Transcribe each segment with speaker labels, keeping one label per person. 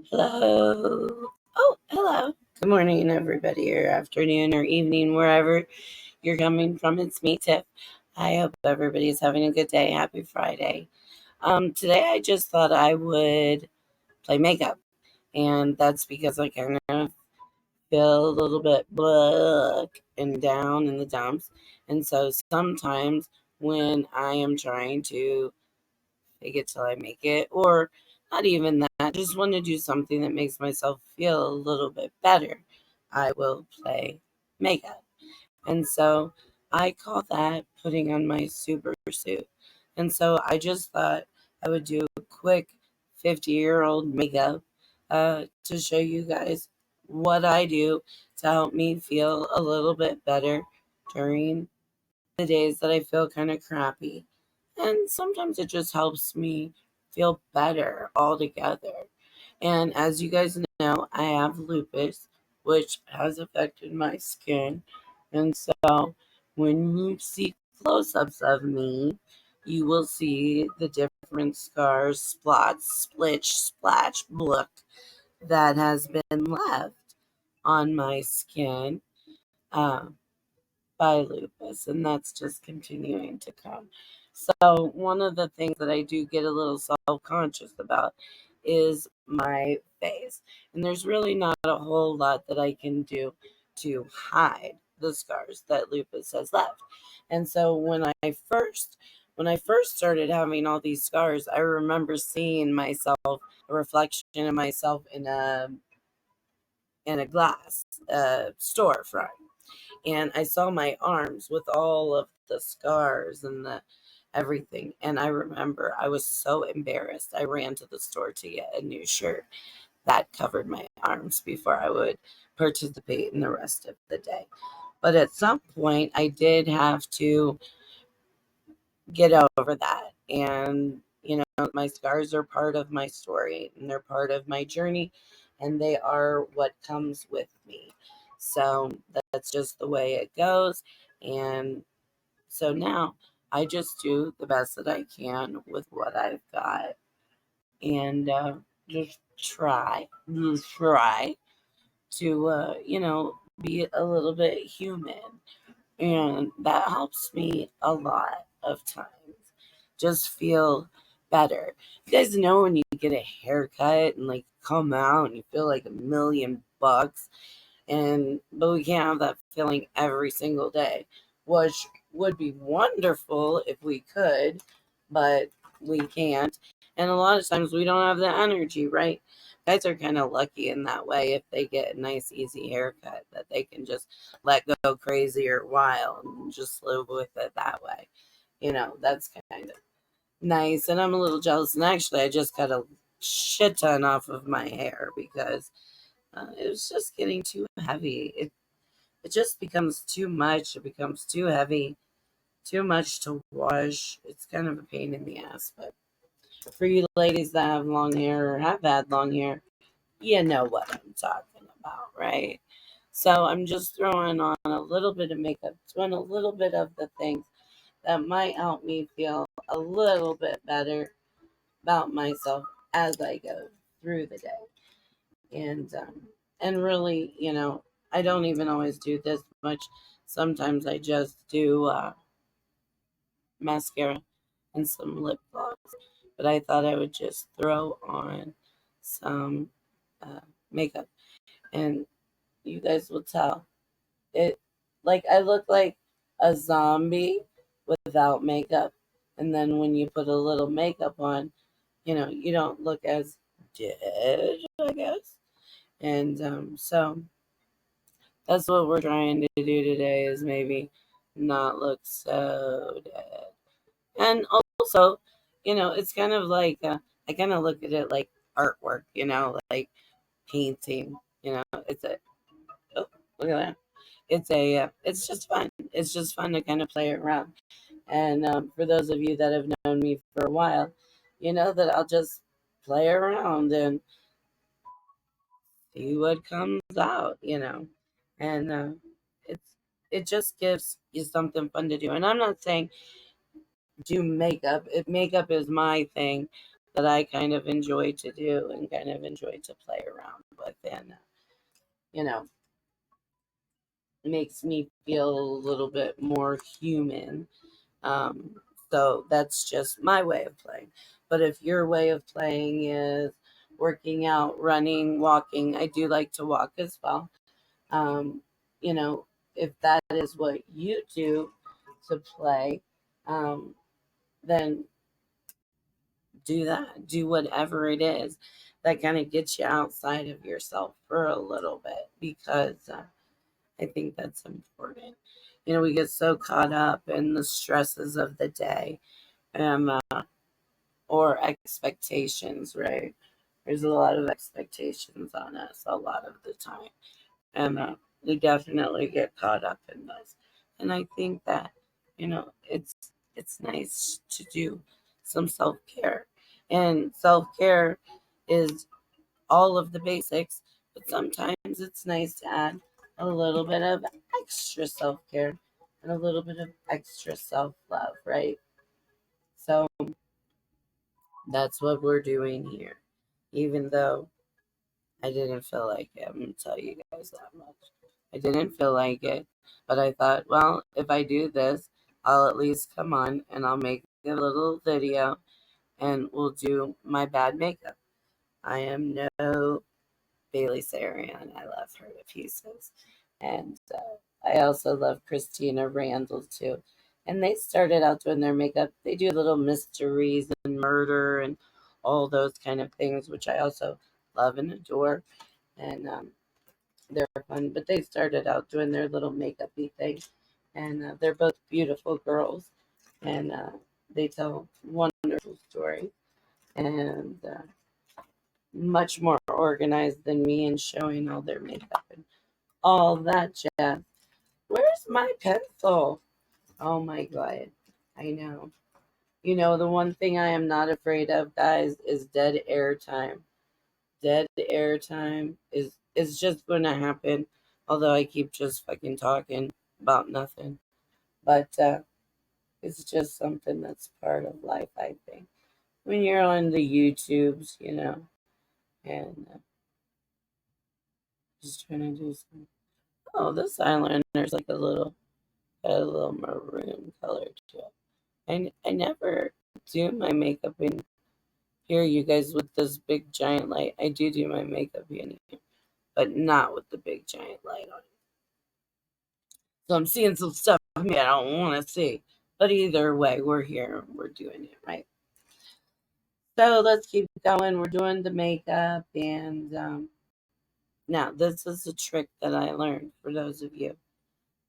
Speaker 1: Hello. Oh, hello. Good morning, everybody, or afternoon, or evening, wherever you're coming from. It's me, Tiff. I hope everybody's having a good day. Happy Friday. Today I just thought I would play makeup, and that's because I kind of feel a little bit black and down in the dumps, and so sometimes when I am trying to fake it till I make it, or not even that, just want to do something that makes myself feel a little bit better, I will play makeup. And so I call that putting on my super suit. And so I just thought I would do a quick 50-year-old makeup to show you guys what I do to help me feel a little bit better during the days that I feel kind of crappy. And sometimes it just helps me feel better altogether. And as you guys know, I have lupus, which has affected my skin. And so when you see close ups of me, you will see the different scars, splots, splitch, splash, look that has been left on my skin. Um, by lupus, and that's just continuing to come. So, one of the things that I do get a little self conscious about is my face, and there's really not a whole lot that I can do to hide the scars that lupus has left. And so, when I first started having all these scars, I remember seeing myself, a reflection of myself in a glass storefront, and I saw my arms with all of the scars and the everything. And I remember I was so embarrassed. I ran to the store to get a new shirt that covered my arms before I would participate in the rest of the day. But at some point, I did have to get over that. And, my scars are part of my story and they're part of my journey and they are what comes with me. So that's just the way it goes. And so now I just do the best that I can with what I've got and just try to, be a little bit human, and that helps me a lot of times just feel better. You guys know when you get a haircut and like come out and you feel like $1,000,000, and but we can't have that feeling every single day, which would be wonderful if we could, but we can't. And a lot of times we don't have the energy, right? Guys are kind of lucky in that way if they get a nice easy haircut that they can just let go crazy or wild and just live with it that way. That's kind of nice. And I'm a little jealous. And actually, I just got a shit ton off of my hair because it was just getting too heavy. It just becomes too much. It becomes too heavy, too much to wash. It's kind of a pain in the ass. But for you ladies that have long hair or have had long hair, you know what I'm talking about, right? So I'm just throwing on a little bit of makeup, doing a little bit of the things that might help me feel a little bit better about myself as I go through the day. And really, I don't even always do this much. Sometimes I just do mascara and some lip gloss. But I thought I would just throw on some makeup, and you guys will tell it, like I look like a zombie without makeup. And then when you put a little makeup on, you don't look as dead, I guess. And so that's what we're trying to do today, is maybe not look so dead. And also, it's kind of like I kind of look at it like artwork, like painting. It's a oh, look at that. It's just fun. It's just fun to kind of play around. And for those of you that have known me for a while, you know that I'll just play around and see what comes out. And it's it just gives you something fun to do. And I'm not saying do makeup. If makeup is my thing, that I kind of enjoy to do and kind of enjoy to play around with. And, you know, makes me feel a little bit more human. Um, so that's just my way of playing. But if your way of playing is working out, running, walking, I do like to walk as well. Um, you know, if that is what you do to play, um, then do that. Do whatever it is that kind of gets you outside of yourself for a little bit, because I think that's important. You know, we get so caught up in the stresses of the day, um, or expectations, right? There's a lot of expectations on us a lot of the time. And we definitely get caught up in those. And I think that, it's nice to do some self-care. And self-care is all of the basics, but sometimes it's nice to add a little bit of extra self-care and a little bit of extra self-love, right? So that's what we're doing here. Even though I didn't feel like it, I'm gonna tell you guys that much. I didn't feel like it, but I thought, well, if I do this, I'll at least come on and I'll make a little video and we'll do my bad makeup. I am no Bailey Sarian. I love her to pieces. And I also love Christina Randall too. And they started out doing their makeup. They do little mysteries and murder and all those kind of things, which I also love and adore. And they're fun. But they started out doing their little makeup-y thing. And they're both beautiful girls. And they tell wonderful stories. And much more organized than me and showing all their makeup and all that jazz. Where's my pencil? Oh my god. I know. You know, the one thing I am not afraid of, guys, is dead air time. Dead air time is just gonna happen. Although I keep just fucking talking about nothing. But it's just something that's part of life, I think. When you're on the YouTubes, and just trying to do something. Oh, this eyeliner's like a little maroon color to it. I never do my makeup in here, you guys, with this big giant light. I do my makeup in here, but not with the big giant light on it. So I'm seeing some stuff I don't want to see. But either way, we're here and we're doing it, right? So let's keep going. We're doing the makeup, and now this is a trick that I learned for those of you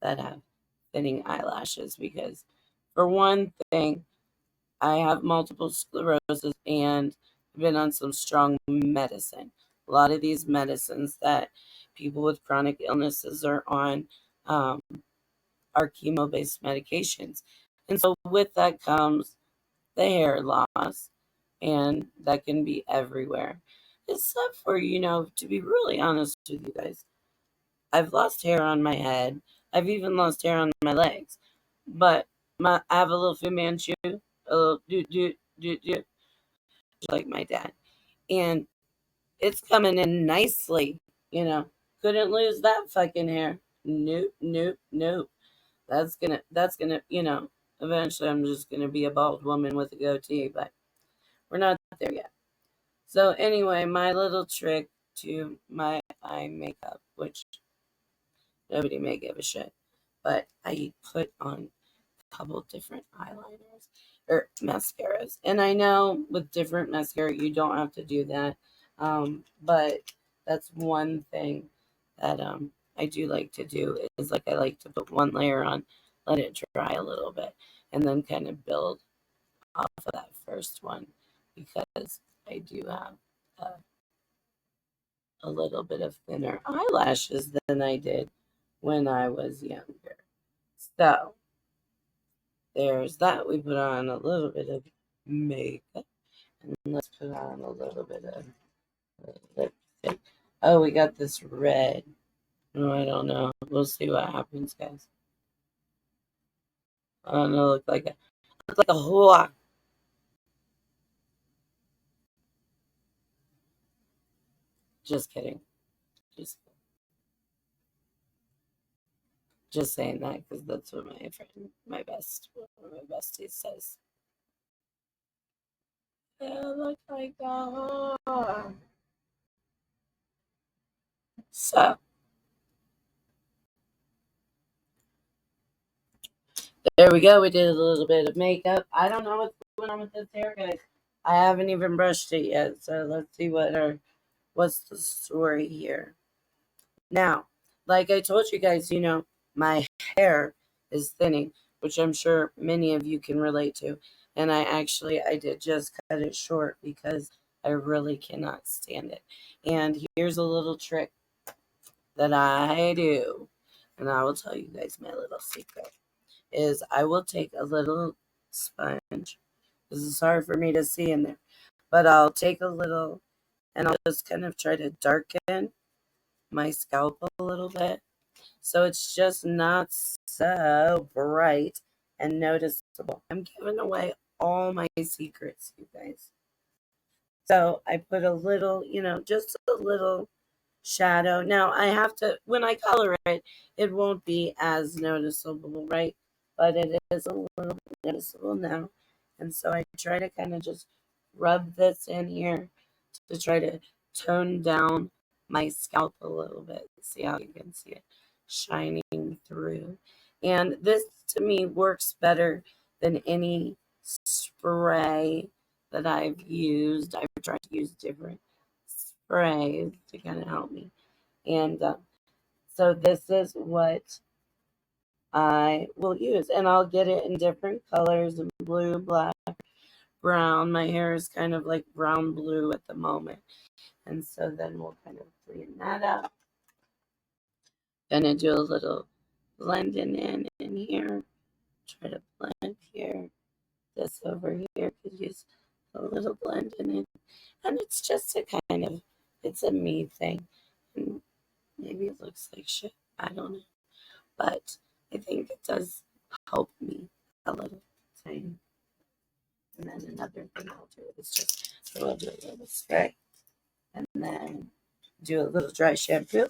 Speaker 1: that have thinning eyelashes, because for one thing, I have multiple sclerosis and been on some strong medicine. A lot of these medicines that people with chronic illnesses are on, um, are chemo-based medications. And so with that comes the hair loss, and that can be everywhere. Except for, to be really honest with you guys, I've lost hair on my head. I've even lost hair on my legs. But I have a little Fu Manchu, a little do, just like my dad. And it's coming in nicely, you know. Couldn't lose that fucking hair. Nope, nope, nope. That's gonna, eventually I'm just gonna be a bald woman with a goatee, but we're not there yet. So anyway, my little trick to my eye makeup, which nobody may give a shit, but I put on a couple different eyeliners or mascaras. And I know with different mascara, you don't have to do that. But that's one thing that I do like to do, is like I like to put one layer on, let it dry a little bit, and then kind of build off of that first one, because I do have a little bit of thinner eyelashes than I did when I was younger. So there's that. We put on a little bit of makeup, and let's put on a little bit of lipstick. Oh, we got this red. Oh, I don't know. We'll see what happens, guys. I don't know. Look like a whore. Just kidding. Just saying that because that's what one of my besties says. Yeah, look like that. So there we go. We did a little bit of makeup. I don't know what's going on with this hair, guys. I haven't even brushed it yet. So let's see what's the story here. Now, like I told you guys, my hair is thinning, which I'm sure many of you can relate to. And I did just cut it short because I really cannot stand it. And here's a little trick that I do. And I will tell you guys my little secret is I will take a little sponge. This is hard for me to see in there, but I'll take a little and I'll just kind of try to darken my scalp a little bit so it's just not so bright and noticeable. I'm giving away all my secrets, you guys. So I put a little, just a little shadow. Now I have to, when I color it, it won't be as noticeable, right? But it is a little bit noticeable now. And so I try to kind of just rub this in here to try to tone down my scalp a little bit. See how you can see it shining through. And this to me works better than any spray that I've used. I've tried to use different sprays to kind of help me. And so this is what I will use. And I'll get it in different colors, blue, black, brown. My hair is kind of like brown blue at the moment. And so then we'll kind of clean that up. Gonna do a little blending in here. Try to blend here. This over here could use a little blending in. And it's just a kind of, it's a me thing. And maybe it looks like shit. I don't know. But I think it does help me a little tiny. And then another thing I'll do is just do a little spray. And then do a little dry shampoo.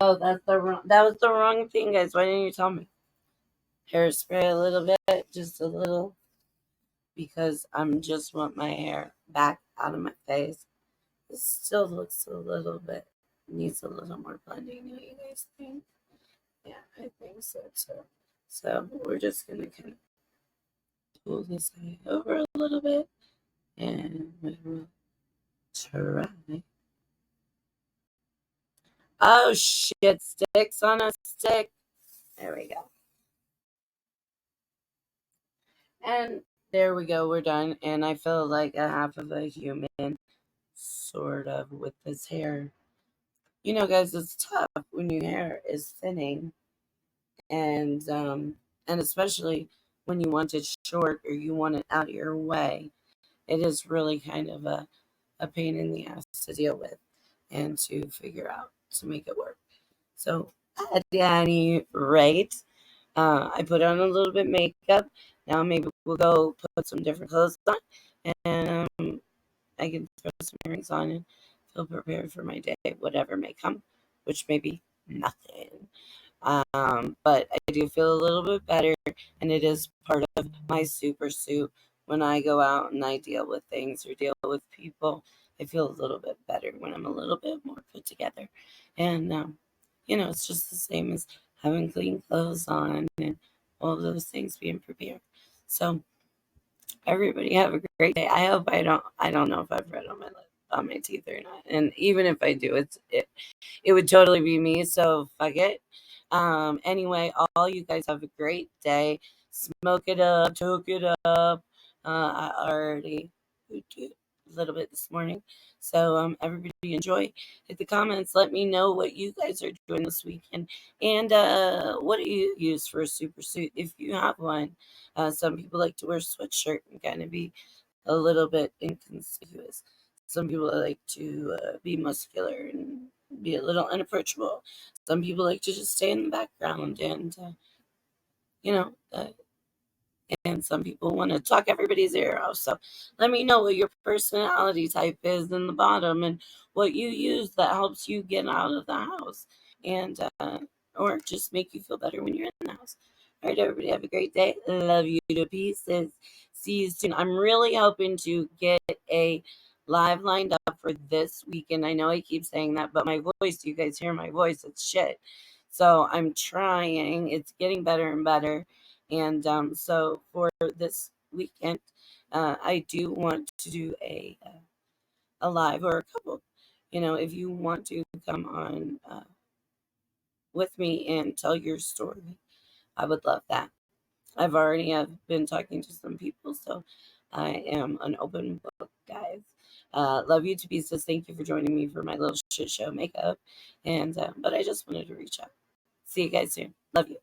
Speaker 1: Oh, that was the wrong thing, guys. Why didn't you tell me? Hairspray a little bit, just a little, because I'm just want my hair back out of my face. It still looks a little bit, needs a little more blending. Do you guys think? Yeah, I think so too. So we're just gonna kind of pull this side over a little bit, and we will try. Oh shit! Sticks on a stick. There we go. And there we go. We're done. And I feel like a half of a human, sort of, with this hair. Guys, it's tough when your hair is thinning, and especially when you want it short or you want it out of your way. It is really kind of a pain in the ass to deal with and to figure out to make it work. So at any rate, I put on a little bit of makeup. Now maybe we'll go put some different clothes on, and I can throw some earrings on and feel prepared for my day, whatever may come, which may be nothing. But I do feel a little bit better, and it is part of my super suit when I go out and I deal with things or deal with people. I feel a little bit better when I'm a little bit more put together. And, it's just the same as having clean clothes on and all those things being prepared. So, everybody have a great day. I hope I don't know if I've read on my teeth or not. And even if I do, it would totally be me. So fuck it. Anyway, all you guys have a great day. Smoke it up, toke it up. I already little bit this morning. So everybody enjoy. Hit the comments. Let me know what you guys are doing this weekend. And what do you use for a super suit if you have one? Some people like to wear a sweatshirt and kind of be a little bit inconspicuous. Some people like to be muscular and be a little unapproachable. Some people like to just stay in the background and, you know, and some people want to talk everybody's ear off. So let me know what your personality type is in the bottom and what you use that helps you get out of the house and or just make you feel better when you're in the house. All right, everybody, have a great day. Love you to pieces. See you soon. I'm really hoping to get a live lined up for this weekend. I know I keep saying that, but my voice, you guys hear my voice, it's shit. So I'm trying. It's getting better and better. And so for this weekend, I do want to do a live or a couple. If you want to come on with me and tell your story, I would love that. I've already have been talking to some people, so I am an open book, guys. Love you to pieces. Thank you for joining me for my little shit show makeup. And but I just wanted to reach out. See you guys soon. Love you.